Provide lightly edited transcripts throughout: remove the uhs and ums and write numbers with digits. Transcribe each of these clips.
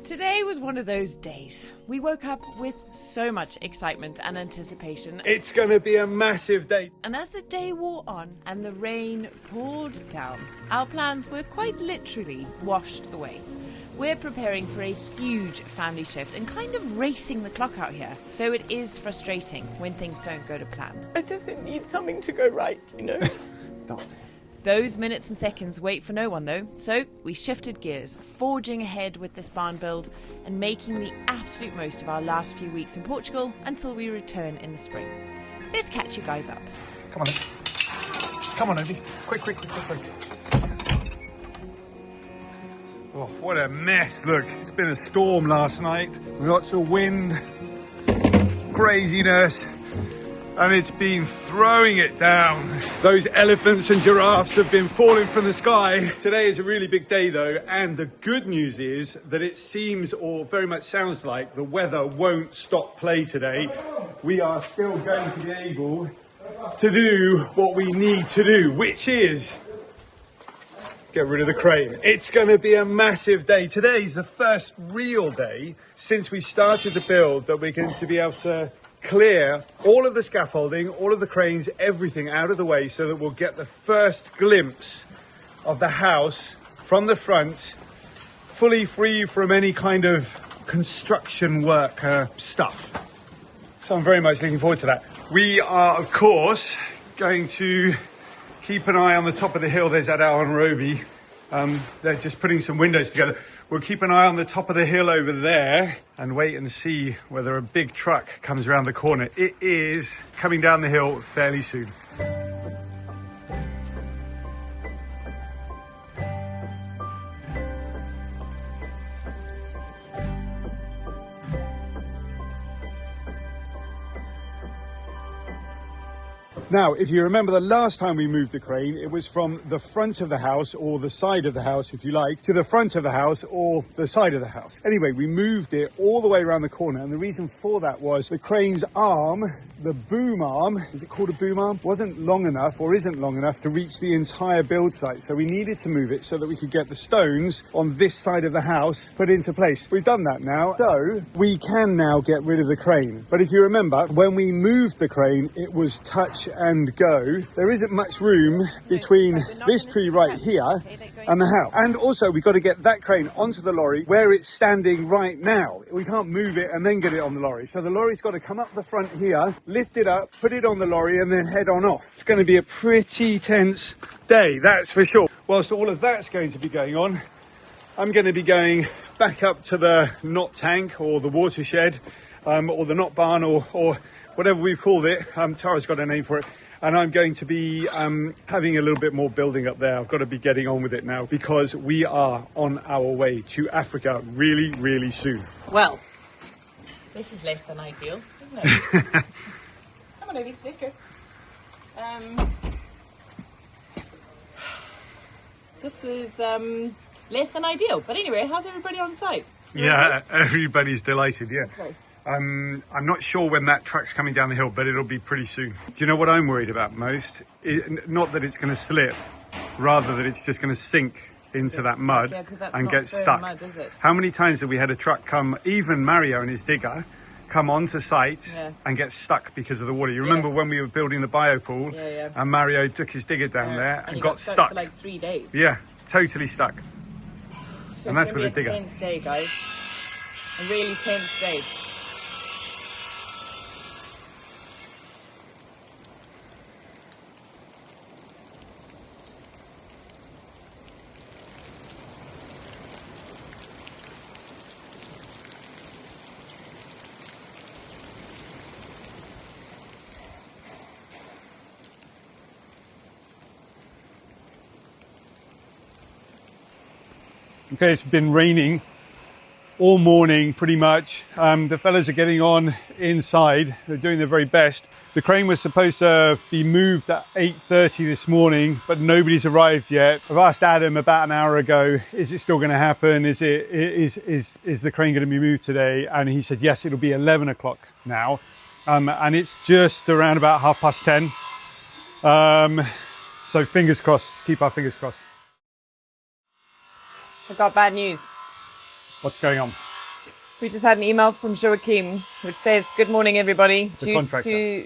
Today was one of those days. We woke up with so much excitement and anticipation. It's going to be a massive day. And as the day wore on and the rain poured down, our plans were quite literally washed away. We're preparing for a huge family shift and kind of racing the clock out here. So it is frustrating when things don't go to plan. I just need something to go right, you know? Those minutes and seconds wait for no one though, so we shifted gears, forging ahead with this barn build and making the absolute most of our last few weeks in Portugal until we return in the spring. Let's catch you guys up. Come on, then. Come on, Obi. Quick. Oh, what a mess. Look, it's been a storm last night. Lots of wind, craziness. And it's been throwing it down. Those elephants and giraffes have been falling from the sky. Today is a really big day though, and the good news is that it seems, or very much sounds like, the weather won't stop play today. We are still going to be able to do what we need to do, which is get rid of the crane. It's going to be a massive day. Today's the first real day since we started the build that we're going to be able to clear all of the scaffolding, all of the cranes, everything out of the way so that we'll get the first glimpse of the house from the front, fully free from any kind of construction work stuff. So I'm very much looking forward to that. We are, of course, going to keep an eye on the top of the hill. There's Halara and Roby. They're just putting some windows together. We'll keep an eye on the top of the hill over there and wait and see whether a big truck comes around the corner. It is coming down the hill fairly soon. Now, if you remember the last time we moved the crane, it was from the front of the house, or the side of the house, if you like, to the front of the house or the side of the house. Anyway, we moved it all the way around the corner, and the reason for that was the crane's arm, the boom arm, is it called a boom arm? Wasn't long enough, or isn't long enough, to reach the entire build site. So we needed to move it so that we could get the stones on this side of the house put into place. We've done that now, so we can now get rid of the crane. But if you remember, when we moved the crane, it was touch and go. There isn't much room between this tree right here and the house. And also we've got to get that crane onto the lorry where it's standing right now. We can't move it and then get it on the lorry. So the lorry's got to come up the front here, lift it up, put it on the lorry and then head on off. It's going to be a pretty tense day, that's for sure. Whilst all of that's going to be going on, I'm going to be going back up to the knot tank or the watershed or the knot barn or whatever we've called it. Tara's got a name for it. And I'm going to be having a little bit more building up there. I've got to be getting on with it now because we are on our way to Africa really, really soon. Well, this is less than ideal, isn't it? Come on, Obi, let's go. This is less than ideal. But anyway, how's everybody on site? Yeah, everybody's delighted, yeah. Okay. I'm not sure when that truck's coming down the hill, but it'll be pretty soon. Do you know what I'm worried about most? Not that it's going to slip, rather that it's just going to sink into that mud and get stuck. Mud, is it? How many times have we had a truck come, even Mario and his digger, come onto site and get stuck because of the water? You remember when we were building the biopool and Mario took his digger down there and got stuck for like 3 days. Yeah, totally stuck. So and that's with the digger. It's a tense day, guys. A really tense day. Okay, it's been raining all morning pretty much. The fellas are getting on inside. They're doing their very best. The crane was supposed to be moved at 8:30 this morning, but nobody's arrived yet. I've asked Adam about an hour ago, is it still going to happen? Is the crane going to be moved today? And he said, yes, it'll be 11 o'clock now. And it's just around about 10:30. So fingers crossed, keep our fingers crossed. I've got bad news. What's going on? We just had an email from Joachim, which says, "Good morning, everybody." The contractor.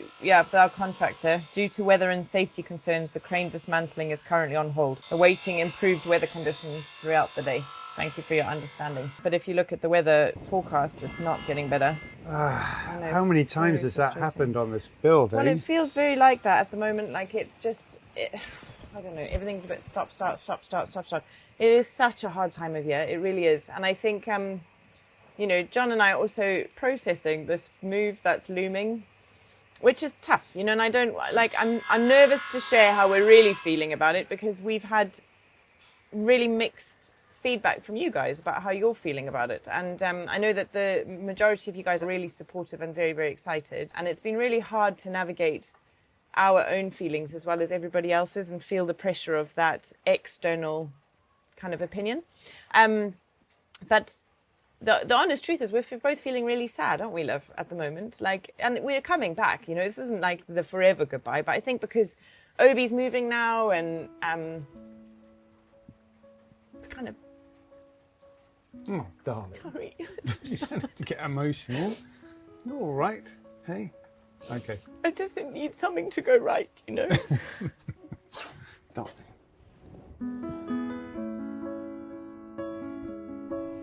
Our contractor. Due to weather and safety concerns, the crane dismantling is currently on hold, awaiting improved weather conditions throughout the day. Thank you for your understanding. But if you look at the weather forecast, it's not getting better. How many times has that happened on this build, eh? Well, it feels very like that at the moment. Like it's just, I don't know, everything's a bit stop, start, stop, start, stop, start. It is such a hard time of year. It really is. And I think, you know, John and I are also processing this move that's looming, which is tough, you know, and I don't, like, I'm nervous to share how we're really feeling about it because we've had really mixed feedback from you guys about how you're feeling about it. And I know that the majority of you guys are really supportive and very, very excited. And it's been really hard to navigate our own feelings as well as everybody else's and feel the pressure of that external kind of opinion. But the honest truth is we're both feeling really sad, aren't we, love, at the moment? Like, and we're coming back, you know, this isn't like the forever goodbye, but I think because Obi's moving now and kind of... Oh, darling. Sorry. You don't have to get emotional. You're all right. Hey? Okay. I just need something to go right, you know? Darling.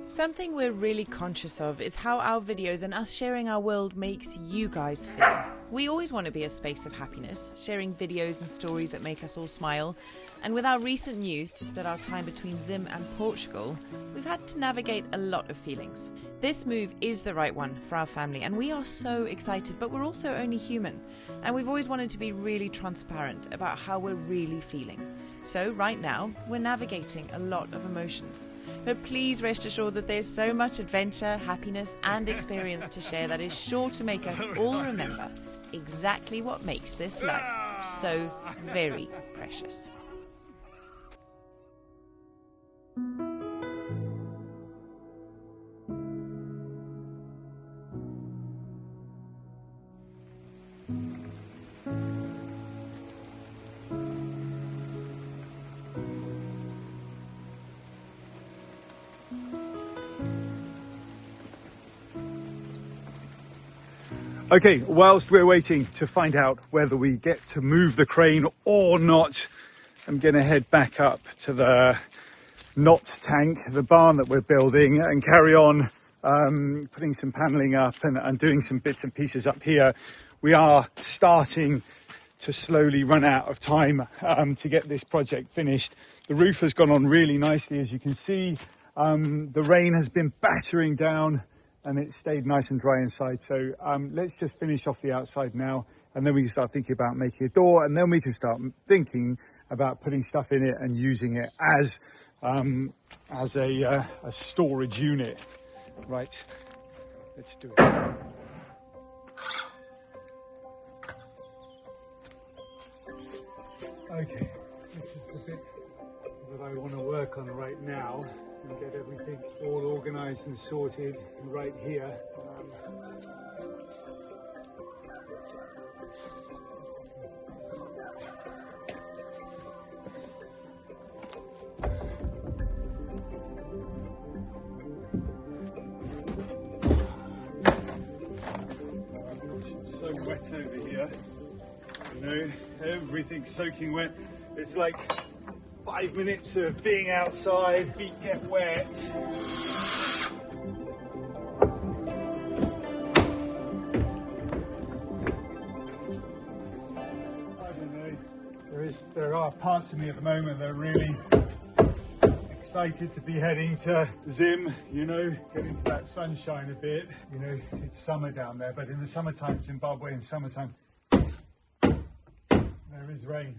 Something we're really conscious of is how our videos and us sharing our world makes you guys feel. We always want to be a space of happiness, sharing videos and stories that make us all smile. And with our recent news to split our time between Zim and Portugal, we've had to navigate a lot of feelings. This move is the right one for our family and we are so excited, but we're also only human. And we've always wanted to be really transparent about how we're really feeling. So right now, we're navigating a lot of emotions. But please rest assured that there's so much adventure, happiness and experience to share that is sure to make us all remember exactly what makes this life so very precious. Okay, whilst we're waiting to find out whether we get to move the crane or not, I'm going to head back up to the knot tank, the barn that we're building, and carry on putting some panelling up and doing some bits and pieces up here. We are starting to slowly run out of time to get this project finished. The roof has gone on really nicely, as you can see. The rain has been battering down and it stayed nice and dry inside. So let's just finish off the outside now, and then we can start thinking about making a door, and then we can start thinking about putting stuff in it and using it as a storage unit. Right, let's do it. Okay, this is the bit that I want to work on right now and get everything all organised and sorted right here. It's so wet over here, you know, everything's soaking wet. It's like 5 minutes of being outside, feet get wet. I don't know. There are parts of me at the moment that are really excited to be heading to Zim, you know, get into that sunshine a bit. You know, it's summer down there, but in the summertime, Zimbabwe in summertime, there is rain.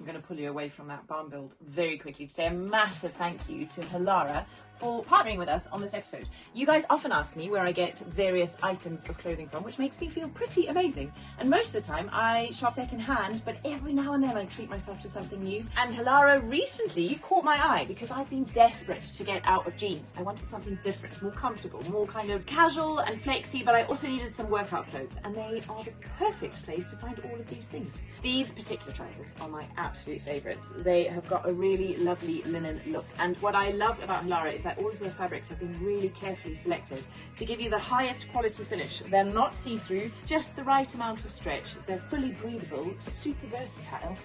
I'm going to pull you away from that barn build very quickly to say a massive thank you to Halara for partnering with us on this episode. You guys often ask me where I get various items of clothing from, which makes me feel pretty amazing. And most of the time I shop second hand, but every now and then I treat myself to something new. And Halara recently caught my eye because I've been desperate to get out of jeans. I wanted something different, more comfortable, more kind of casual and flexy, but I also needed some workout clothes. And they are the perfect place to find all of these things. These particular trousers are my absolute favourites. They have got a really lovely linen look, and what I love about Halara is that all of their fabrics have been really carefully selected to give you the highest quality finish. They're not see-through, just the right amount of stretch. They're fully breathable, super versatile,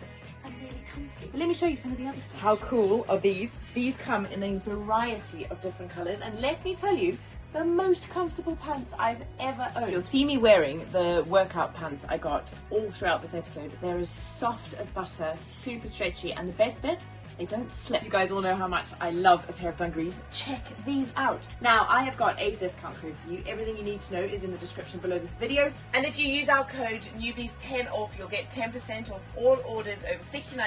and really comfy. But let me show you some of the other stuff. How cool are these? These come in a variety of different colours, and let me tell you, the most comfortable pants I've ever owned. You'll see me wearing the workout pants I got all throughout this episode. They're as soft as butter, super stretchy, and the best bit, they don't slip. You guys all know how much I love a pair of dungarees. Check these out. Now, I have got a discount code for you. Everything you need to know is in the description below this video. And if you use our code NEWBYS10 off, you'll get 10% off all orders over £69,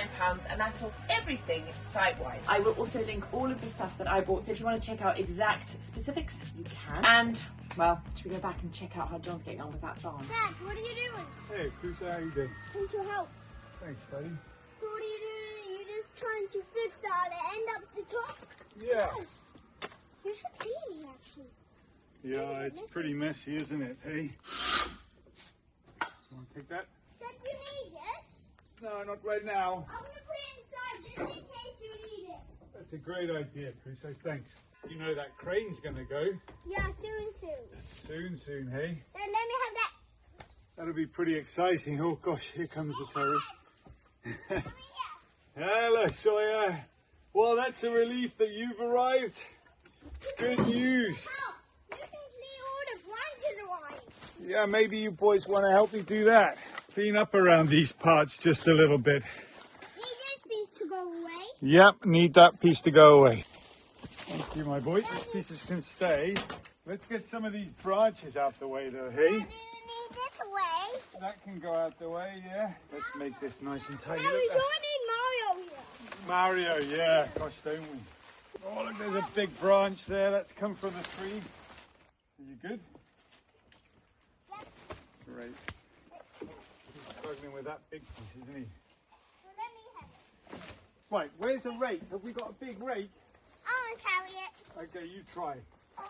and that's off everything site-wide. I will also link all of the stuff that I bought, so if you want to check out exact specifics, you can. And, well, should we go back and check out how John's getting on with that barn? Dad, what are you doing? Hey, Kusa, how you doing? Thanks for help. Thanks, buddy. So what are you doing? You're just trying to fix that and end up the top? Yeah. You should clean it, actually. Yeah, it's pretty messy, isn't it, hey? Want to take that? Dad, you need this? No, not right now. I'm going to put it inside just in case you need it. That's a great idea, Kusa, thanks. You know that crane's going to go. Yeah, soon. Soon, hey? Then let me have that. That'll be pretty exciting. Oh gosh, here comes the terrace. Over here. Hello, Sawyer. Well, that's a relief that you've arrived. Good news. Oh, you can clean all the branches away. Yeah, maybe you boys want to help me do that. Clean up around these parts just a little bit. Need this piece to go away. Yep, need that piece to go away. Thank you, my boy. These pieces can stay. Let's get some of these branches out the way, though, hey? Do you need this away? That can go out the way, yeah. Let's make this nice and tidy. No, we Look, that's don't need Mario here. Mario, yeah. Gosh, don't we? Oh, look, there's a big branch there. That's come from the tree. Are you good? Yep. Great. He's struggling with that big piece, isn't he? So let me have it. Right, where's the rake? Have we got a big rake? I want to carry it. Okay, you try. Oh.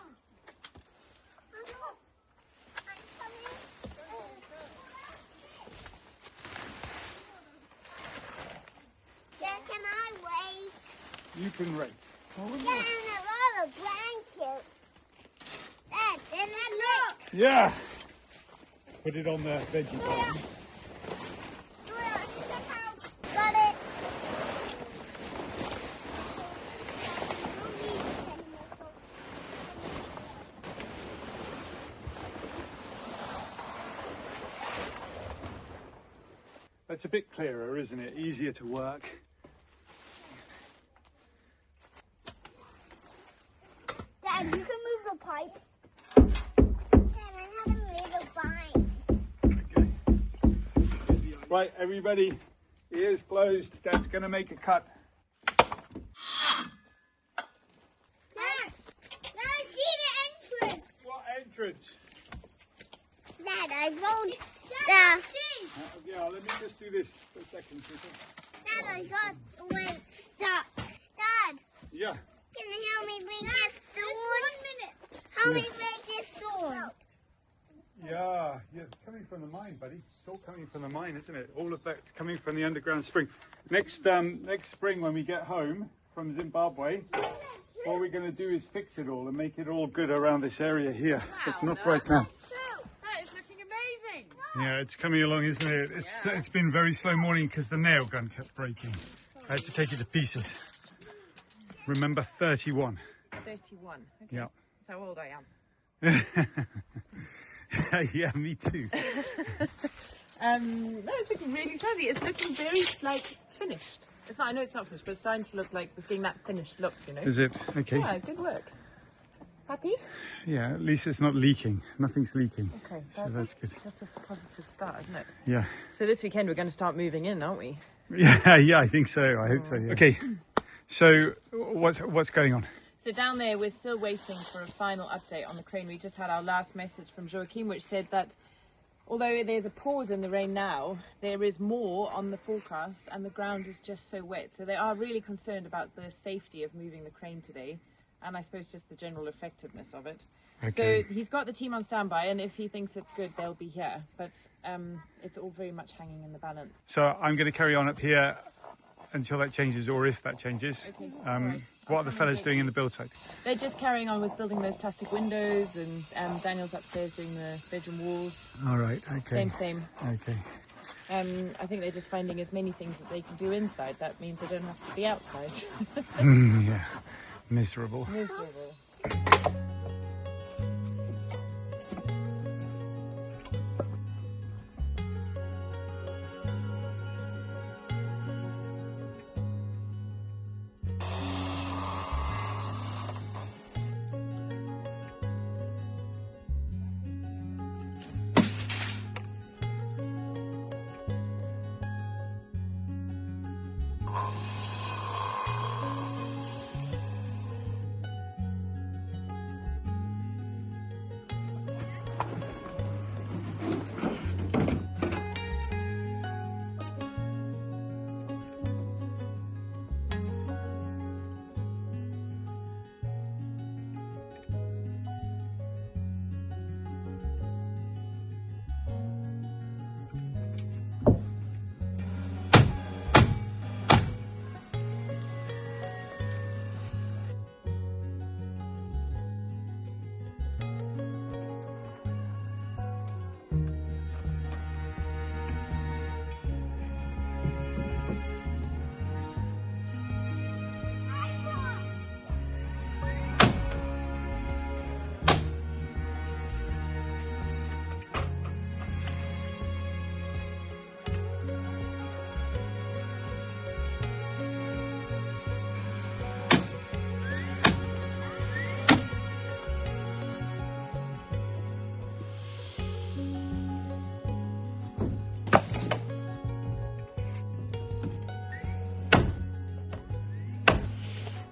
I'm coming. Yeah, can I wait? You can rake. Yeah, and a lot of blankets. Dad, then look. Yeah. Put it on the veggie garden. Got it. That's a bit clearer, isn't it? Easier to work. Dad, you can move the pipe. Dad, I have a little vine. Okay. Right, everybody, ears closed. Dad's going to make a cut. Dad, I see the entrance. What entrance? Dad, I rolled the... Yeah, let me just do this for a second. Dad, I got went stuck. Dad, Yeah. can you help me bring this door? Just 1 minute. Help me break this door. Yeah, it's coming from the mine, buddy. It's all coming from the mine, isn't it? All of that coming from the underground spring. Next spring when we get home from Zimbabwe, what we're going to do is fix it all and make it all good around this area here. But not right now. That is looking amazing. Yeah, it's coming along, isn't it? It's been very slow morning because the nail gun kept breaking. I had to take it to pieces. Remember, 31. 31. Okay. Yeah. That's how old I am. Yeah, me too. No, it's looking really snazzy. It's looking very, like, finished. It's not, I know it's not finished, but it's starting to look like it's getting that finished look, you know? Is it? Okay. Yeah, good work. Happy? Yeah, at least it's not leaking. Nothing's leaking. Okay. So that's good. That's a positive start, isn't it? Yeah. So this weekend we're going to start moving in, aren't we? Yeah, I think so. I hope so. Yeah. Okay. So what's going on? So down there, we're still waiting for a final update on the crane. We just had our last message from Joachim, which said that although there's a pause in the rain now, there is more on the forecast and the ground is just so wet. So they are really concerned about the safety of moving the crane today, and I suppose just the general effectiveness of it. Okay. So he's got the team on standby, and if he thinks it's good, they'll be here. But it's all very much hanging in the balance. So I'm going to carry on up here. until that changes, or if that changes. Okay, What are the fellas doing in the build site? They're just carrying on with building those plastic windows, and Daniel's upstairs doing the bedroom walls. All right, okay. Same. Okay. I think they're just finding as many things that they can do inside. That means they don't have to be outside. Yeah, miserable. Miserable.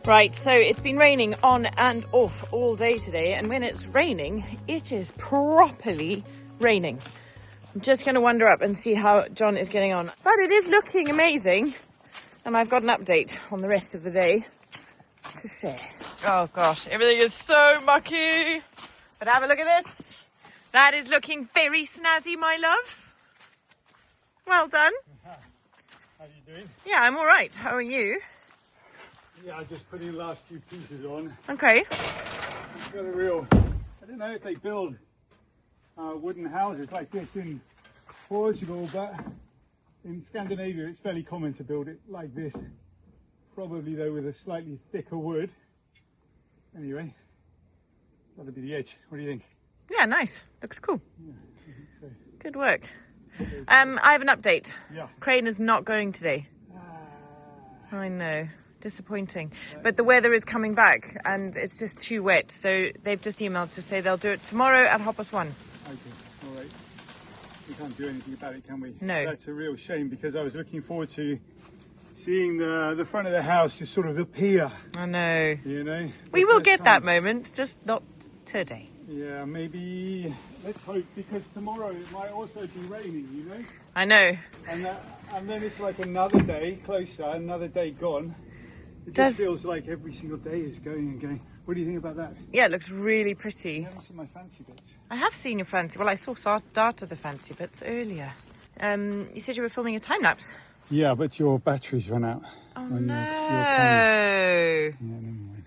Right, so it's been raining on and off all day today, and when it's raining, it is properly raining. I'm just going to wander up and see how John is getting on. But it is looking amazing, and I've got an update on the rest of the day to share. Oh gosh, everything is so mucky. But have a look at this. That is looking very snazzy, my love. Well done. How are you doing? Yeah, I'm all right. How are you? Yeah, I just put in the last few pieces on. Okay. I've got a real, I don't know if they build wooden houses like this in Portugal, but in Scandinavia it's fairly common to build it like this. Probably though with a slightly thicker wood. Anyway, that'll be the edge. What do you think? Yeah, nice. Looks cool. Yeah, I think so. Good work. I have an update. Yeah. Crane is not going today. I know. Disappointing. But the weather is coming back and it's just too wet. So they've just emailed to say they'll do it tomorrow at 1:30. Okay, all right. We can't do anything about it, can we? No. That's a real shame because I was looking forward to seeing the front of the house just sort of appear. I know. You know? We will get that moment, just not today. Yeah, maybe, let's hope, because tomorrow it might also be raining, you know? I know. And then it's like another day closer, another day gone. It just feels like every single day is going and going. What do you think about that? Yeah, it looks really pretty. You haven't seen my fancy bits. I have seen your fancy. Well, I saw start of the fancy bits earlier. You said you were filming a time lapse. Yeah, but your batteries run out. Oh on no! Yeah, never mind.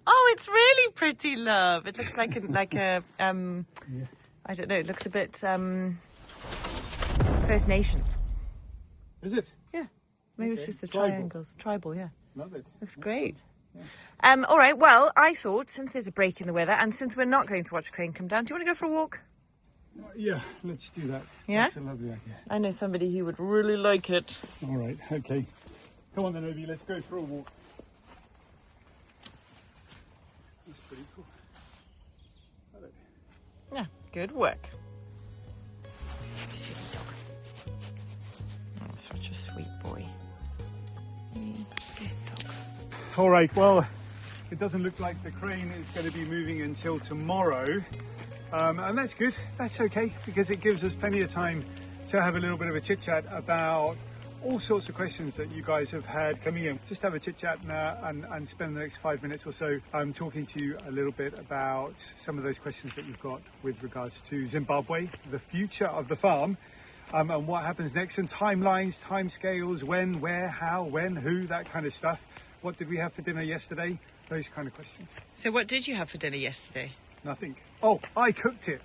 Oh, it's really pretty, love. It looks like a Yeah. I don't know. It looks a bit First Nations. Is it? Yeah. Maybe it's Okay. just the Tribal. triangles. Tribal, yeah. Love it. Looks great. Yeah. All right. Well, I thought since there's a break in the weather and since we're not going to watch a crane come down, do you want to go for a walk? Yeah, let's do that. Yeah? That's a lovely idea. I know somebody who would really like it. All right, okay. Come on then, Obi, let's go for a walk. That's pretty cool. Hello. Yeah. Good work. Oh, such a sweet boy. All right, well, it doesn't look like the crane is going to be moving until tomorrow. And that's good, that's okay, because it gives us plenty of time to have a little bit of a chit chat about all sorts of questions that you guys have had coming in. Just have a chit chat and spend the next 5 minutes or so talking to you a little bit about some of those questions that you've got with regards to Zimbabwe, the future of the farm, and what happens next, and timelines, timescales, when, where, how, when, who, that kind of stuff. What did we have for dinner yesterday? Those kind of questions. So what did you have for dinner yesterday? Nothing. Oh, I cooked it.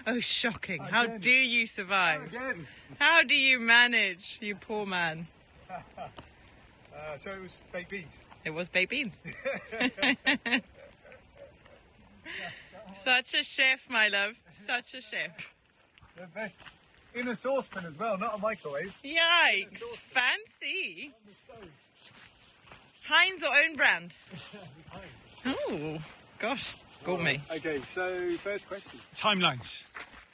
Oh, shocking. Again. How do you survive? Again. How do you manage, you poor man? So it was baked beans. It was baked beans. Such a chef, my love. Such a chef. The best. In a saucepan as well, not a microwave. Yikes. Fancy. Heinz or own brand? Oh, gosh. Gourmet. Okay, so first question. Timelines.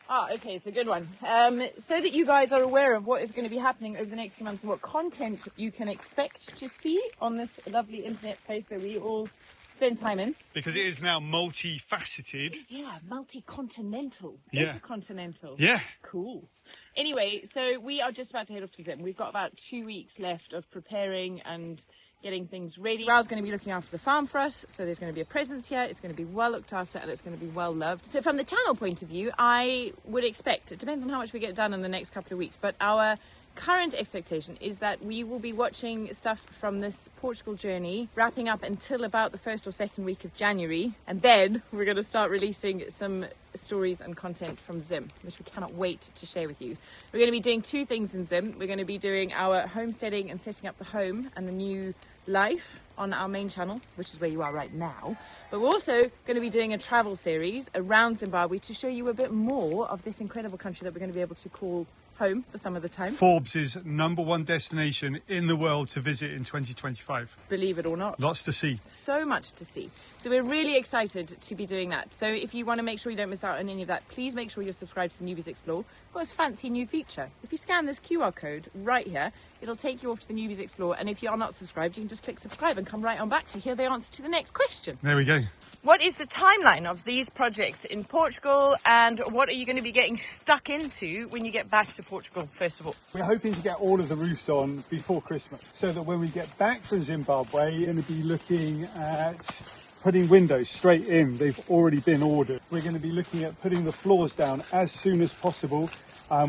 Ah, okay, it's a good one. So that you guys are aware of what is going to be happening over the next few months and what content you can expect to see on this lovely internet space that we all spend time in. Because it is now multifaceted. Yeah, multi-continental. Yeah. Intercontinental. Yeah. Cool. Anyway, so we are just about to head off to Zim. We've got about 2 weeks left of preparing and getting things ready. Raoul's going to be looking after the farm for us, so there's going to be a presence here. It's going to be well looked after and it's going to be well loved. So from the channel point of view, I would expect, it depends on how much we get done in the next couple of weeks, but our current expectation is that we will be watching stuff from this Portugal journey wrapping up until about the 1st or 2nd week of January, and then we're going to start releasing some stories and content from Zim, which we cannot wait to share with you. We're going to be doing 2 things in Zim. We're going to be doing our homesteading and setting up the home and the new life on our main channel, which is where you are right now, but we're also going to be doing a travel series around Zimbabwe to show you a bit more of this incredible country that we're going to be able to call home for some of the time. Forbes' #1 destination in the world to visit in 2025. Believe it or not. Lots to see. So much to see. So we're really excited to be doing that. So if you want to make sure you don't miss out on any of that, please make sure you're subscribed to TheNewbys Explore. We've got this fancy new feature. If you scan this QR code right here, it'll take you off to TheNewbys Explore. And if you are not subscribed, you can just click subscribe and come right on back to hear the answer to the next question. There we go. What is the timeline of these projects in Portugal, and what are you going to be getting stuck into when you get back to Portugal, first of all? We're hoping to get all of the roofs on before Christmas, so that when we get back from Zimbabwe, we're going to be looking at putting windows straight in. They've already been ordered. We're going to be looking at putting the floors down as soon as possible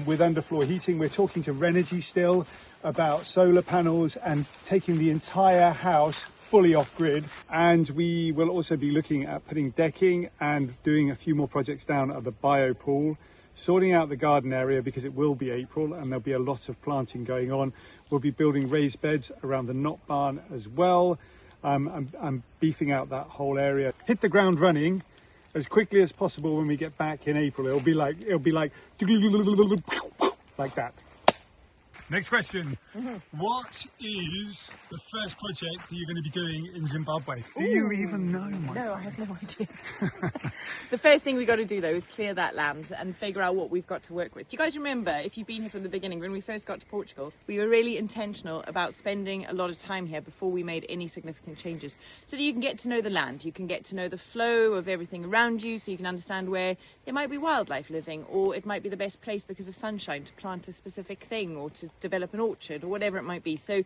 with underfloor heating. We're talking to Renergy still about solar panels and taking the entire house fully off grid, and we will also be looking at putting decking and doing a few more projects down at the bio pool, sorting out the garden area because it will be April and there'll be a lot of planting going on. We'll be building raised beds around the knot barn as well, and beefing out that whole area. Hit the ground running as quickly as possible when we get back in April. It'll be like that. Next question. What is the first project that you're going to be doing in Zimbabwe? Do you even know, Mike? No, I have no idea. The first thing we got to do, though, is clear that land and figure out what we've got to work with. Do you guys remember, if you've been here from the beginning, when we first got to Portugal, we were really intentional about spending a lot of time here before we made any significant changes, so that you can get to know the land, you can get to know the flow of everything around you, so you can understand where there might be wildlife living, or it might be the best place because of sunshine to plant a specific thing or to develop an orchard or whatever it might be. So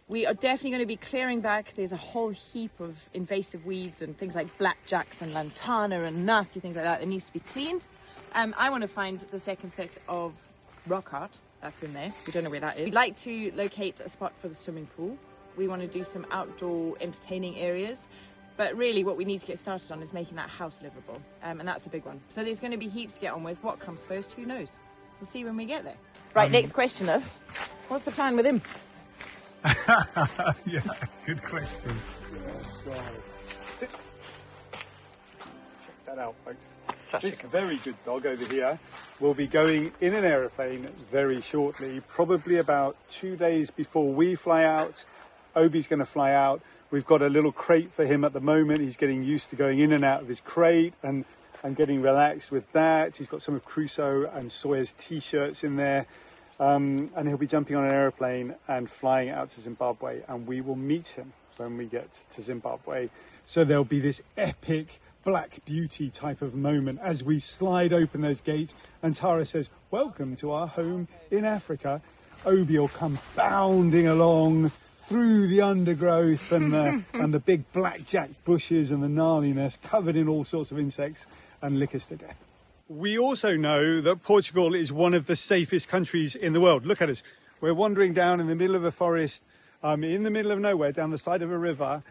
we are definitely going to be clearing back. There's a whole heap of invasive weeds and things like blackjacks and lantana and nasty things like that needs to be cleaned. I want to find the second set of rock art that's in there. We don't know where that is. We'd like to locate a spot for the swimming pool. We want to do some outdoor entertaining areas, but really what we need to get started on is making that house livable, and that's a big one. So there's going to be heaps to get on with. What comes first, who knows? We'll see when we get there. Right, next question, love. What's the plan with him? Yeah, good question. Check that out, folks. This very good dog over here will be going in an aeroplane very shortly, probably about 2 days before we fly out. Obi's going to fly out. We've got a little crate for him at the moment. He's getting used to going in and out of his crate and getting relaxed with that. He's got some of Crusoe and Sawyer's t-shirts in there. And he'll be jumping on an aeroplane and flying out to Zimbabwe, and we will meet him when we get to Zimbabwe. So there'll be this epic Black Beauty type of moment as we slide open those gates and Tara says, "Welcome to our home in Africa." Obi will come bounding along through the undergrowth and the big blackjack bushes and the gnarliness, covered in all sorts of insects, and lick us to death. We also know that Portugal is one of the safest countries in the world. Look at us. We're wandering down in the middle of a forest, in the middle of nowhere, down the side of a river.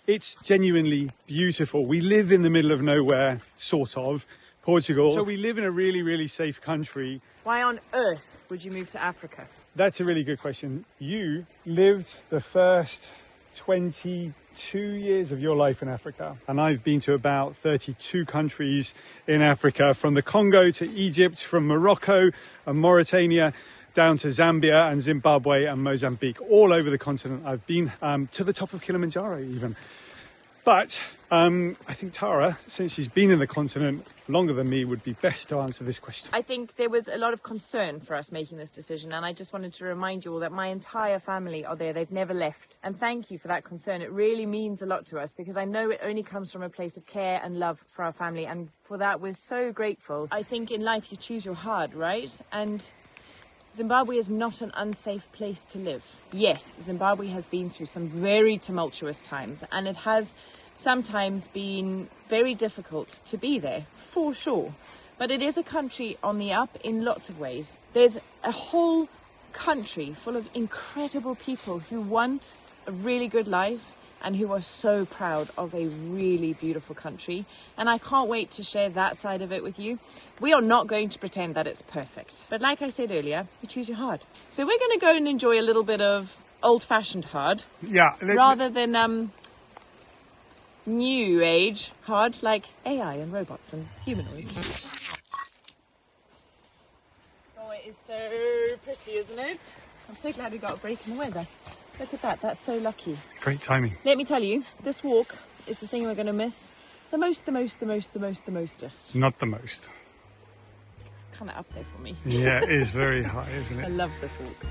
It's genuinely beautiful. We live in the middle of nowhere, sort of, Portugal. So we live in a really, really safe country. Why on earth would you move to Africa? That's a really good question. You lived the first 22 years of your life in Africa, and I've been to about 32 countries in Africa, from the Congo to Egypt, from Morocco and Mauritania down to Zambia and Zimbabwe and Mozambique. All over the continent I've been, to the top of Kilimanjaro even. But I think Tara, since she's been in the continent longer than me, would be best to answer this question. I think there was a lot of concern for us making this decision, and I just wanted to remind you all that my entire family are there. They've never left. And thank you for that concern. It really means a lot to us, because I know it only comes from a place of care and love for our family, and for that we're so grateful. I think in life you choose your hard, right? And Zimbabwe is not an unsafe place to live. Yes, Zimbabwe has been through some very tumultuous times, and it has sometimes been very difficult to be there, for sure. But it is a country on the up in lots of ways. There's a whole country full of incredible people who want a really good life and who are so proud of a really beautiful country. And I can't wait to share that side of it with you. We are not going to pretend that it's perfect. But like I said earlier, you choose your hard. So we're going to go and enjoy a little bit of old-fashioned hard. Yeah. Rather than new age hard, like AI and robots and humanoids. Oh, it is so pretty, isn't it? I'm so glad we got a break in the weather. Look at that, that's so lucky. Great timing. Let me tell you, this walk is the thing we're going to miss the mostest. Not the most. It's kind of up there for me. Yeah, it is very high, isn't it? I love this walk.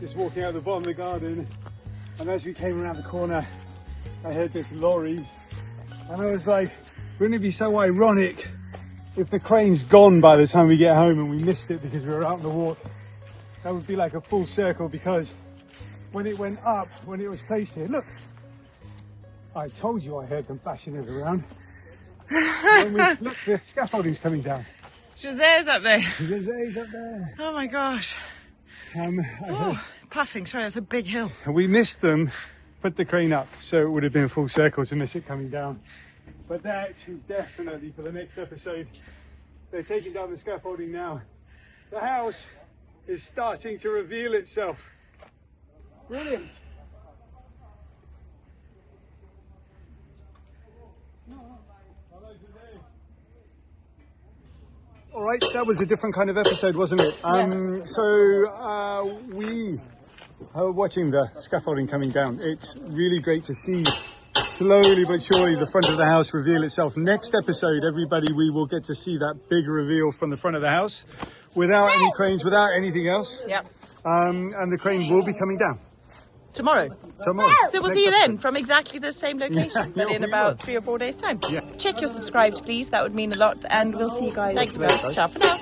Just walking out the bottom of the garden, and as we came around the corner I heard this lorry, and I was like, wouldn't it be so ironic if the crane's gone by the time we get home and we missed it because we were out on the walk? That would be like a full circle, because when it went up, when it was placed here, look, I told you I heard them bashing it around. Look, the scaffolding's coming down. José's up there. José's up there. Oh my gosh. Puffing, sorry, that's a big hill. We missed them, put the crane up, so it would have been full circle to miss it coming down. But that is definitely for the next episode. They're taking down the scaffolding now. The house is starting to reveal itself. Brilliant. All right, that was a different kind of episode, wasn't it? So we are watching the scaffolding coming down. It's really great to see, slowly but surely, the front of the house reveal itself. Next episode, everybody, we will get to see that big reveal from the front of the house, without any cranes, without anything else. Yep. And the crane will be coming down. Tomorrow. So we'll see you then from exactly the same location, but in about 3 or 4 days' time. Yeah. Check you're subscribed, please. That would mean a lot. And we'll see you guys. Thanks, guys. Ciao for now.